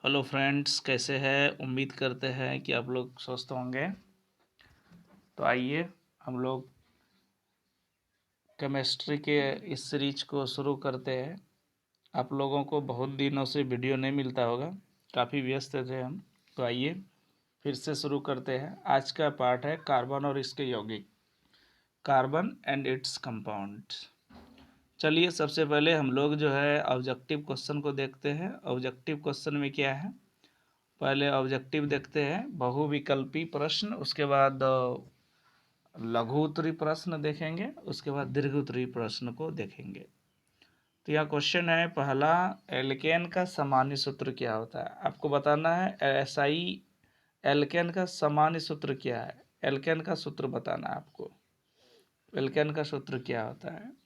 Hello friends, कैसे हैं? उम्मीद करते हैं कि आप लोग स्वस्थ होंगे। तो आइए हम लोग केमिस्ट्री के इस सीरीज को शुरू करते हैं। आप लोगों को बहुत दिनों से वीडियो नहीं मिलता होगा, काफ़ी व्यस्त थे हम। तो आइए फिर से शुरू करते हैं। आज का पार्ट है कार्बन और इसके यौगिक, कार्बन एंड इट्स कंपाउंड। चलिए सबसे पहले हम लोग जो है ऑब्जेक्टिव क्वेश्चन को देखते हैं। ऑब्जेक्टिव क्वेश्चन में क्या है, पहले ऑब्जेक्टिव देखते हैं, बहुविकल्पी प्रश्न, उसके बाद लघु उत्तरी प्रश्न देखेंगे, उसके बाद दीर्घ उत्तरी प्रश्न को देखेंगे। तो यह क्वेश्चन है पहला, एल्केन का सामान्य सूत्र क्या होता है? आपको बताना है एसआई एल्केन का सामान्य सूत्र क्या है। एल्केन का सूत्र बताना है आपको। एल्केन का सूत्र क्या होता है?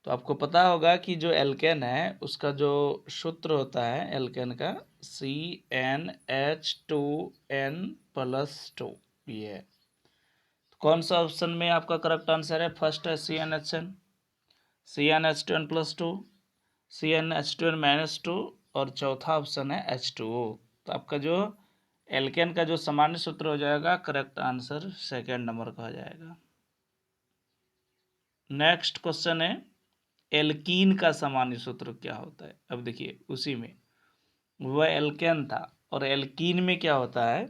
तो आपको पता होगा कि जो एल्केन है उसका जो सूत्र होता है एल्केन का CnH2n+2, ये है। कौन सा ऑप्शन में आपका करेक्ट आंसर है? फर्स्ट है CnH2n+2, CnH2n-2 और चौथा ऑप्शन है H2O। तो आपका जो एल्केन का जो सामान्य सूत्र हो जाएगा, करेक्ट आंसर सेकेंड नंबर का हो जाएगा। नेक्स्ट क्वेश्चन है, एल्कीन का सामान्य सूत्र क्या होता है? अब देखिए उसी में वह एल्केन था और एल्कीन में क्या होता है,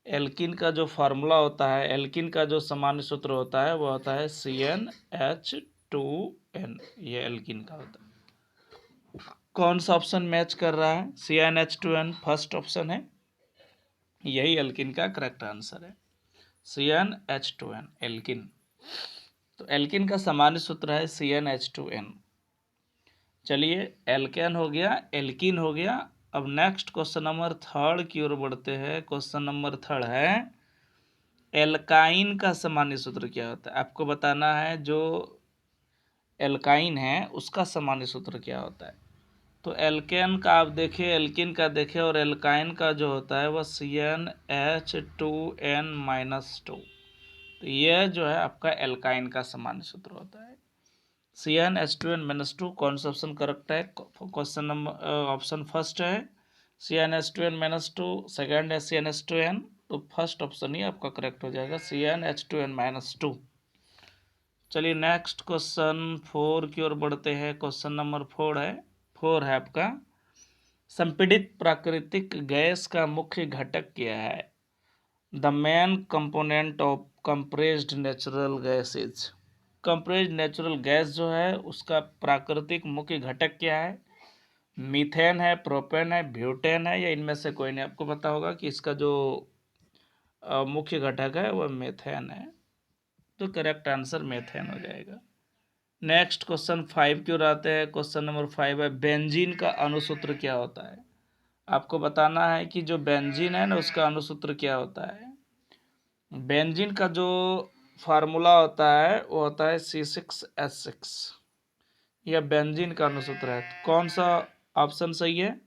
एल्कीन का जो फार्मूला होता है, एल्कीन का जो सामान्य सूत्र होता है वो होता है CnH2n। ये एल्कीन का होता है। कौन सा ऑप्शन मैच कर रहा है? CnH2n फर्स्ट ऑप्शन है, यही एल्कीन का करेक्ट आंसर है। CnH2n alkene. तो एल्कीन का सामान्य सूत्र है CnH2n। चलिए एल्केन हो गया, एल्कीन हो गया। अब नेक्स्ट क्वेश्चन नंबर थर्ड की ओर बढ़ते हैं। क्वेश्चन नंबर थर्ड है, एल्काइन का सामान्य सूत्र क्या होता है? आपको बताना है जो एल्काइन है उसका सामान्य सूत्र क्या होता है। तो एल्केन का आप देखें, एल्किन का देखें, और एल्काइन का जो होता है वह CnH2n-2। तो यह जो है आपका एल्काइन का सामान्य सूत्र होता है CnH2n-2। कौन सा ऑप्शन करेक्ट है? क्वेश्चन नंबर ऑप्शन फर्स्ट है CnH2n-2, सेकेंड है CnH2n। तो फर्स्ट ऑप्शन ही आपका करेक्ट हो जाएगा CnH2n-2। चलिए नेक्स्ट क्वेश्चन फोर की ओर बढ़ते हैं। क्वेश्चन नंबर फोर है आपका, संपीड़ित प्राकृतिक गैस का मुख्य घटक क्या है? The main component of compressed natural gases. Compressed natural gas जो है उसका प्राकृतिक मुख्य घटक क्या है? मीथेन है, प्रोपेन है, ब्यूटेन है, या इनमें से कोई नहीं? आपको पता होगा कि इसका जो मुख्य घटक है वह मीथेन है। तो करेक्ट आंसर मीथेन हो जाएगा। नेक्स्ट क्वेश्चन फाइव की ओर आते हैं। क्वेश्चन नंबर फाइव है, बेंजीन का अणुसूत्र क्या होता है? आपको बताना है कि जो बेंजीन है ना उसका अणुसूत्र क्या होता है। बेंजीन का जो फार्मूला होता है वो होता है C6H6। यह बेंजीन का अणुसूत्र है। तो कौन सा ऑप्शन सही है?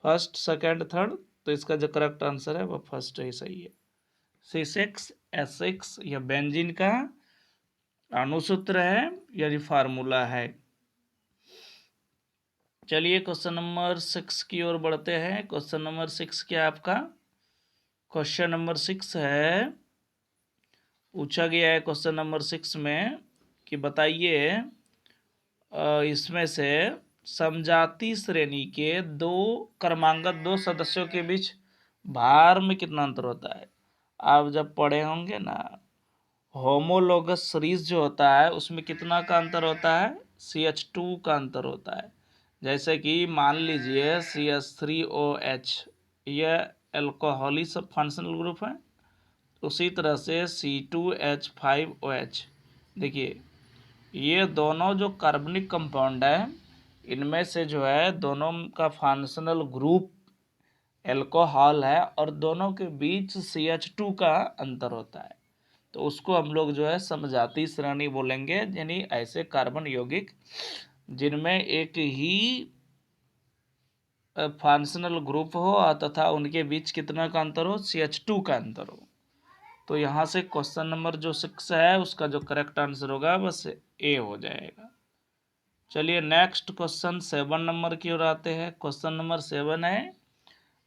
First, second, third? तो इसका जो करेक्ट आंसर है वो फर्स्ट ही सही है। C6H6 यह बेंजीन का अणुसूत्र है, यानी फार्मूला है। चलिए क्वेश्चन नंबर सिक्स की ओर बढ़ते हैं। क्वेश्चन नंबर सिक्स क्या है आपका? क्वेश्चन नंबर सिक्स है, पूछा गया है क्वेश्चन नंबर सिक्स में कि बताइए इसमें से समजाति श्रेणी के दो क्रमांगत दो सदस्यों के बीच भार में कितना अंतर होता है? आप जब पढ़े होंगे ना, होमोलोगस सीरीज जो होता है उसमें कितना का अंतर होता है? CH2 का अंतर होता है। जैसे कि मान लीजिए CH3OH, यह एल्कोहलिक सब फंक्शनल ग्रुप है। उसी तरह से C2H5OH, देखिए ये दोनों जो कार्बनिक कंपाउंड है इनमें से जो है दोनों का फंक्शनल ग्रुप एल्कोहल है और दोनों के बीच CH2 का अंतर होता है। तो उसको हम लोग जो है समजातीय श्रेणी बोलेंगे, यानी ऐसे कार्बन यौगिक जिनमें एक ही फंक्शनल ग्रुप हो तथा उनके बीच कितना का अंतर हो? CH2 का अंतर हो। तो यहाँ से क्वेश्चन नंबर जो सिक्स है उसका जो करेक्ट आंसर होगा बस ए हो जाएगा। चलिए नेक्स्ट क्वेश्चन 7 नंबर की ओर आते हैं। क्वेश्चन नंबर 7 है,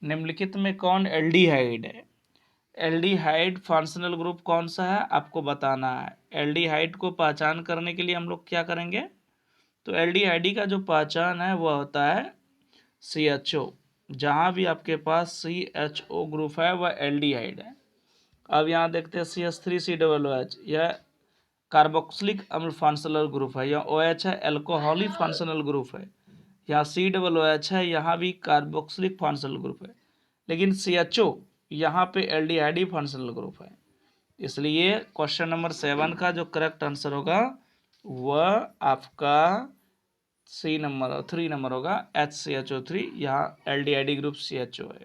निम्नलिखित में कौन एल्डिहाइड है? एल्डिहाइड फंक्शनल ग्रुप कौन सा है आपको बताना है। एल्डिहाइड को पहचान करने के लिए हम लोग क्या करेंगे, तो एल्डिहाइड का जो पहचान है वह होता है CHO। जहाँ भी आपके पास CHO ग्रुप है वह एल्डिहाइड है। अब यहाँ देखते हैं CH3COOH, यह कार्बोक्सिलिक अम्ल फंक्शनल ग्रुप है। यह OH है, एल्कोहलिक फंक्शनल ग्रुप है। यहाँ COOH है, यहाँ भी कार्बोक्सिलिक फंक्शनल ग्रुप है। लेकिन CHO यहाँ पे एल्डिहाइड फंक्शनल ग्रुप है। इसलिए क्वेश्चन नंबर 7 का जो करेक्ट आंसर होगा वह आपका 3 नंबर होगा, HCHO3। यहाँ एल्डिहाइड ग्रुप CHO है।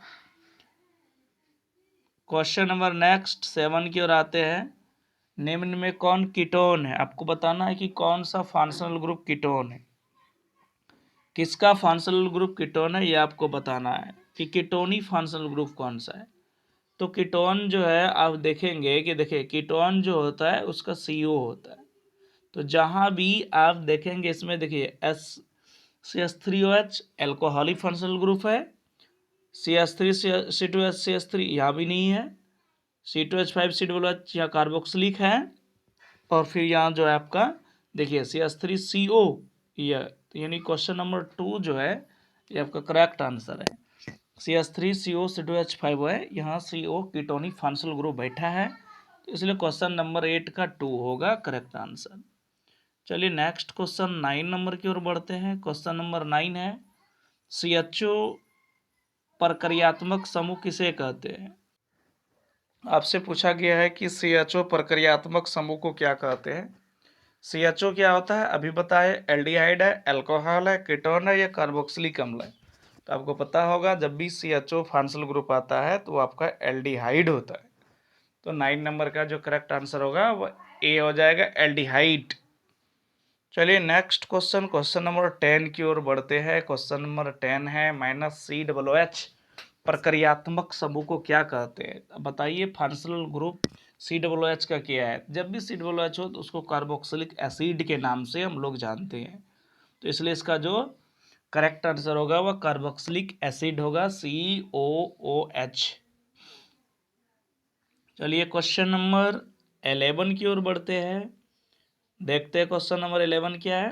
क्वेश्चन नंबर नेक्स्ट 7 की ओर आते हैं। निम्न में कौन कीटोन है? आपको बताना है कि कौन सा फंक्शनल ग्रुप कीटोन है। किसका फंक्शनल ग्रुप कीटोन है ये आपको बताना है कि कीटोनी फंक्शनल ग्रुप कौन सा है। तो कीटोन जो है आप देखेंगे कि देखिए कीटोन जो होता है उसका CO होता है। तो जहाँ भी आप देखेंगे इसमें देखिए CH3OH एल्कोहलिक फंक्शनल ग्रुप है, CH3C2H यहाँ भी नहीं है, C2H5COOH यहाँ कार्बोक्सिलिक है, और फिर यहाँ जो है आपका देखिए CH3CO, ये यानी क्वेश्चन नंबर 2 जो है ये आपका करेक्ट आंसर है। CH3CO C2H5 है, यहाँ CO कीटोनिक फंक्शनल ग्रुप बैठा है, तो इसलिए क्वेश्चन नंबर 8 का 2 होगा करेक्ट आंसर। चलिए नेक्स्ट क्वेश्चन 9 नंबर की ओर बढ़ते हैं। क्वेश्चन नंबर 9 है, CHO प्रक्रियात्मक समूह किसे कहते हैं? आपसे पूछा गया है कि CHO प्रक्रियात्मक समूह को क्या कहते हैं। CHO क्या होता है अभी बताए, एल्डिहाइड है, अल्कोहल है, कीटोन है या कार्बोक्सिलिक अम्ल है। तो आपको पता होगा जब भी CHO फंक्शनल ग्रुप आता है तो वो आपका एल्डिहाइड होता है। तो 9 नंबर का जो करेक्ट आंसर होगा वो A हो जाएगा, एल्डिहाइड। चलिए नेक्स्ट क्वेश्चन, क्वेश्चन नंबर 10 की ओर बढ़ते हैं। क्वेश्चन नंबर 10 है, -COOH प्रक्रियात्मक समूह को क्या कहते हैं? अब बताइए फंक्शनल ग्रुप COOH का क्या है। जब भी COOH हो तो उसको कार्बोक्सिलिक एसिड के नाम से हम लोग जानते हैं, तो इसलिए इसका जो करेक्ट आंसर होगा वह कार्बोक्सिलिक एसिड होगा, COOH। चलिए क्वेश्चन नंबर 11 की ओर बढ़ते हैं। देखते हैं क्वेश्चन नंबर 11 क्या है।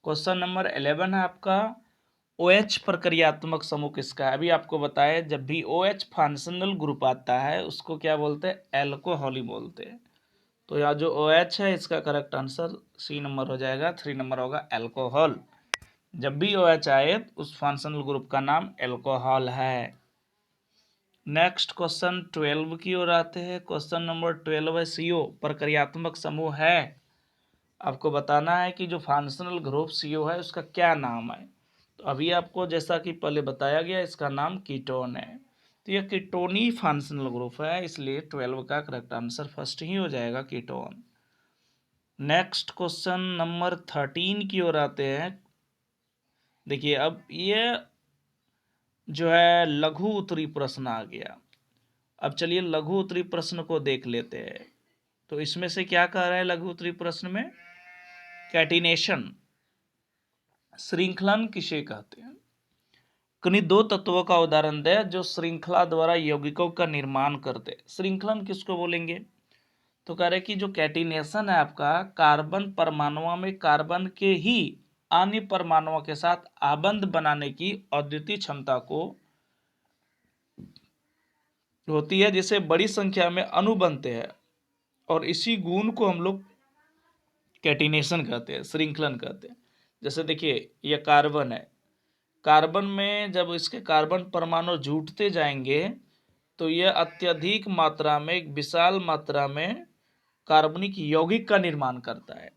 क्वेश्चन नंबर 11 है आपका, OH प्रक्रियात्मक समूह किसका है? अभी आपको बताया जब भी OH फंक्शनल ग्रुप आता है उसको क्या बोलते हैं, एल्कोहल बोलते हैं। तो यहाँ जो OH है इसका करेक्ट आंसर C नंबर हो जाएगा, 3 नंबर होगा एल्कोहल। जब भी OH आए उस फंक्शनल ग्रुप का नाम एल्कोहल है। नेक्स्ट क्वेश्चन 12 की ओर आते हैं। क्वेश्चन नंबर 12 है, CO प्रक्रियात्मक समूह है। आपको बताना है कि जो फंक्शनल ग्रुप CO है उसका क्या नाम है। तो अभी आपको जैसा कि पहले बताया गया इसका नाम कीटोन है, तो यह कीटोनी फंक्शनल ग्रुप है, इसलिए 12 का करेक्ट आंसर फर्स्ट ही हो जाएगा, कीटोन। नेक्स्ट क्वेश्चन नंबर 13 की ओर आते हैं। देखिए अब ये जो है लघु उत्तरी प्रश्न आ गया। अब चलिए लघु उत्तरी प्रश्न को देख लेते हैं। तो इसमें से क्या कह रहा है लघु उत्तरी प्रश्न में, कैटिनेशन श्रृंखलन किसे कहते हैं? किन्हीं दो तत्वों का उदाहरण दे जो श्रृंखला द्वारा यौगिकों का निर्माण करते। श्रृंखलन किसको बोलेंगे? तो कह रहे कि जो कैटिनेशन है आपका, कार्बन परमाणुओं में कार्बन के ही अन्य परमाणुओं के साथ आबंध बनाने की अद्वितीय क्षमता को होती है, जिसे बड़ी संख्या में अणु बनते हैं, और इसी गुण को हम लोग कैटिनेशन कहते हैं, श्रृंखलन कहते हैं। जैसे देखिए ये कार्बन है, कार्बन में जब इसके कार्बन परमाणु जुटते जाएंगे तो यह अत्यधिक मात्रा में, एक विशाल मात्रा में कार्बनिक यौगिक का निर्माण करता है,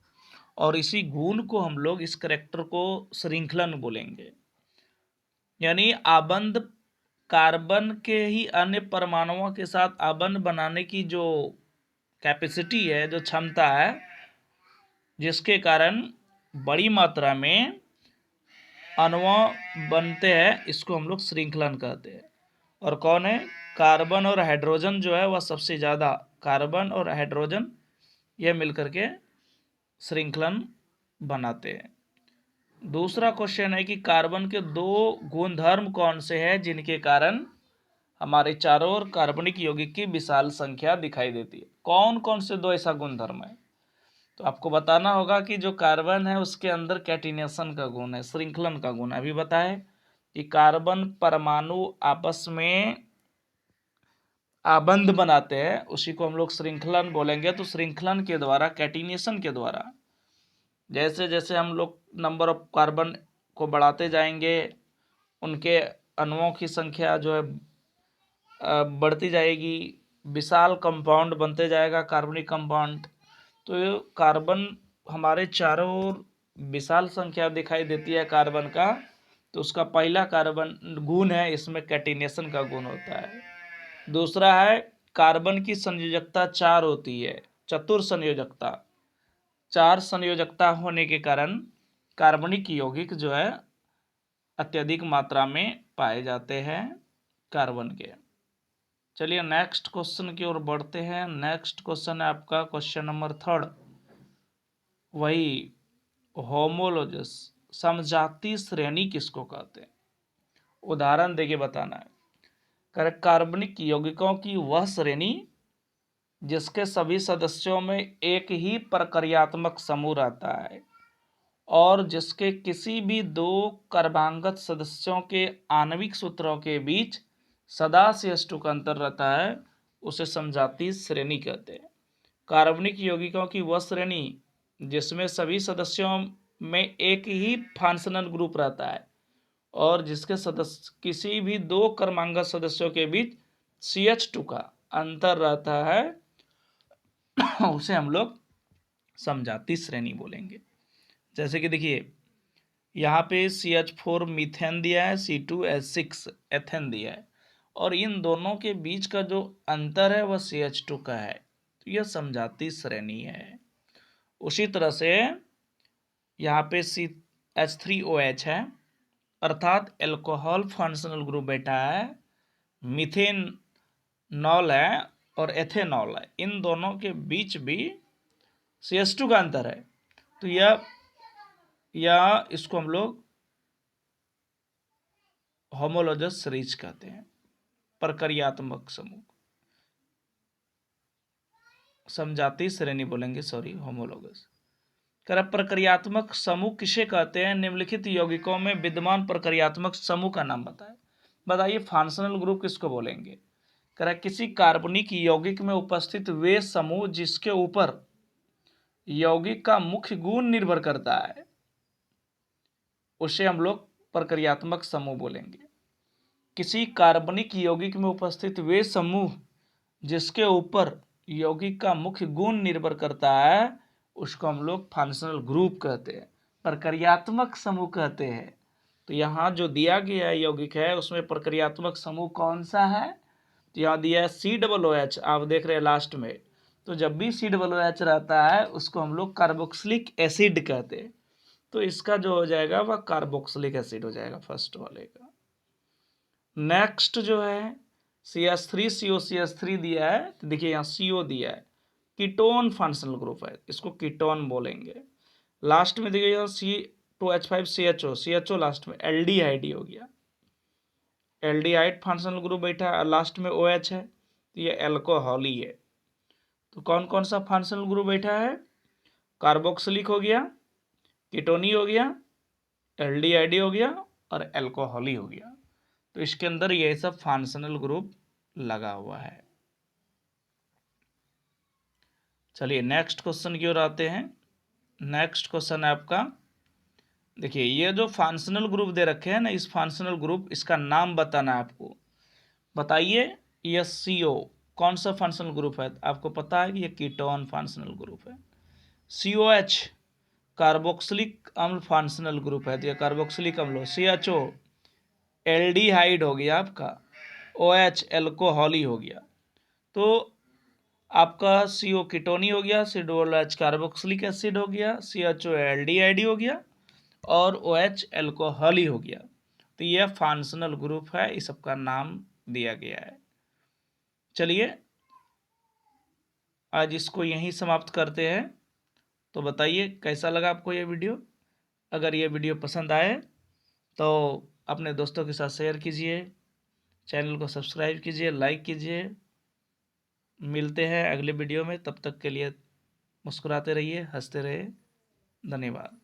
और इसी गुण को हम लोग, इस करैक्टर को श्रृंखलन बोलेंगे। यानी आबंध, कार्बन के ही अन्य परमाणुओं के साथ आबंध बनाने की जो कैपेसिटी है, जो क्षमता है, जिसके कारण बड़ी मात्रा में अणु बनते हैं, इसको हम लोग श्रृंखलन कहते हैं। और कौन है? कार्बन और हाइड्रोजन जो है वह सबसे ज़्यादा, कार्बन और हाइड्रोजन ये मिलकर के श्रृंखलन बनाते हैं। दूसरा क्वेश्चन है कि कार्बन के दो गुणधर्म कौन से हैं जिनके कारण हमारे चारों ओर कार्बनिक यौगिक की विशाल संख्या दिखाई देती है। कौन कौन से दो ऐसा गुणधर्म है? तो आपको बताना होगा कि जो कार्बन है उसके अंदर कैटिनेशन का गुण है, श्रृंखलन का गुण है। अभी बताए कि कार्बन परमाणु आपस में आबंध बनाते हैं, उसी को हम लोग श्रृंखलन बोलेंगे। तो श्रृंखलन के द्वारा, कैटिनेशन के द्वारा, जैसे जैसे हम लोग नंबर ऑफ कार्बन को बढ़ाते जाएंगे, उनके अणुओं की संख्या जो है बढ़ती जाएगी, विशाल कंपाउंड बनते जाएगा, कार्बनिक कंपाउंड। तो ये कार्बन हमारे चारों ओर विशाल संख्या दिखाई देती है कार्बन का। तो उसका पहला कार्बन गुण है, इसमें कैटिनेशन का गुण होता है। दूसरा है कार्बन की संयोजकता 4 होती है, चतुर संयोजकता। 4 संयोजकता होने के कारण कार्बनिक यौगिक जो है अत्यधिक मात्रा में पाए जाते हैं कार्बन के। चलिए नेक्स्ट क्वेश्चन की ओर बढ़ते हैं। नेक्स्ट क्वेश्चन है आपका क्वेश्चन नंबर 3, वही होमोलोगस, समजातीय श्रेणी किसको कहते हैं? उदाहरण देके बताना है। कार्बनिक यौगिकों की वह श्रेणी जिसके सभी सदस्यों में एक ही प्रक्रियात्मक समूह रहता है और जिसके किसी भी दो कर्मांगत सदस्यों के आणविक सूत्रों के बीच सदा CH2 का अंतर रहता है, उसे समजातीय श्रेणी कहते हैं। कार्बनिक यौगिकों की वह श्रेणी जिसमें सभी सदस्यों में एक ही फंक्शनल ग्रुप रहता है और जिसके सदस्य किसी भी दो कर्मांगत सदस्यों के बीच CH2 का अंतर रहता है, उसे हम लोग समजातीय श्रेणी बोलेंगे। जैसे कि देखिए यहाँ पे CH4 मीथेन दिया है, C2H6 एथेन दिया है, और इन दोनों के बीच का जो अंतर है वह CH2 का है। तो यह समजातीय श्रेणी है। उसी तरह से यहाँ पे CH3OH है, अर्थात एल्कोहल फंक्शनल ग्रुप बैठा है, मिथेनॉल है और एथेनॉल है। इन दोनों के बीच भी CH2 का अंतर है। तो यह इसको हम लोग होमोलोगस सीरीज कहते हैं, प्रक्रियात्मक समूह। समजातीय श्रेणी बोलेंगे, सॉरी, होमोलोगस। प्रक्रियात्मक समूह किसे कहते हैं? निम्नलिखित यौगिकों में विद्यमान प्रक्रियात्मक समूह का नाम बताइए। फंक्शनल ग्रुप किसको बोलेंगे? किसी कार्बनिक यौगिक में उपस्थित वे समूह जिसके ऊपर यौगिक का मुख्य गुण निर्भर करता है, उसे हम लोग प्रक्रियात्मक समूह बोलेंगे। किसी कार्बनिक यौगिक में उपस्थित वे समूह जिसके ऊपर यौगिक का मुख्य गुण निर्भर करता है, उसको हम लोग फंक्शनल ग्रुप कहते हैं, प्रक्रियात्मक समूह कहते हैं। तो यहाँ जो दिया गया यौगिक है उसमें प्रक्रियात्मक समूह कौन सा है? तो यहाँ दिया है COOH, आप देख रहे हैं लास्ट में। तो जब भी COOH रहता है उसको हम लोग कार्बोक्सिलिक एसिड कहते हैं। तो इसका जो हो जाएगा वह कार्बोक्सिलिक एसिड हो जाएगा फर्स्ट वाले का। नेक्स्ट जो है CH3COCH3 दिया है, तो देखिए यहाँ CO दिया है, कीटोन फंक्शनल ग्रुप है, इसको कीटोन बोलेंगे। लास्ट में देखिए यहाँ C2H5CHO लास्ट में एल्डिहाइड हो गया, एल्डिहाइड फंक्शनल ग्रुप बैठा है, लास्ट में OH है, तो ये एल्कोहल ही है। तो कौन कौन सा फंक्शनल ग्रुप बैठा है? कार्बोक्सिलिक हो गया, कीटोनी हो गया, एल्डिहाइड हो गया और एल्कोहल हो गया। तो इसके अंदर ये सब फंक्शनल ग्रुप लगा हुआ है। चलिए नेक्स्ट क्वेश्चन की ओर आते हैं। नेक्स्ट क्वेश्चन है आपका, देखिए ये जो फंक्शनल ग्रुप दे रखे हैं ना, इस फंक्शनल ग्रुप, इसका नाम बताना है आपको। बताइए ये CO कौन सा फंक्शनल ग्रुप है? आपको पता है कि ये कीटोन फंक्शनल ग्रुप है। COH कार्बोक्सिलिक अम्ल फंक्शनल ग्रुप है, तो ये कार्बोक्सिलिक अम्ल। CHO एल्डिहाइड हो गया आपका, OH एल्कोहल हो गया। तो आपका CO कीटोनी हो गया, COOH कार्बोक्सिलिक एसिड हो गया, CHO एल्डिहाइड हो गया और OH एल्कोहल हो गया। तो यह फंक्शनल ग्रुप है, इस सबका नाम दिया गया है। चलिए आज इसको यहीं समाप्त करते हैं। तो बताइए कैसा लगा आपको ये वीडियो। अगर ये वीडियो पसंद आए तो अपने दोस्तों के साथ शेयर कीजिए, चैनल को सब्सक्राइब कीजिए, लाइक कीजिए। मिलते हैं अगले वीडियो में, तब तक के लिए मुस्कुराते रहिए, हंसते रहिए। धन्यवाद।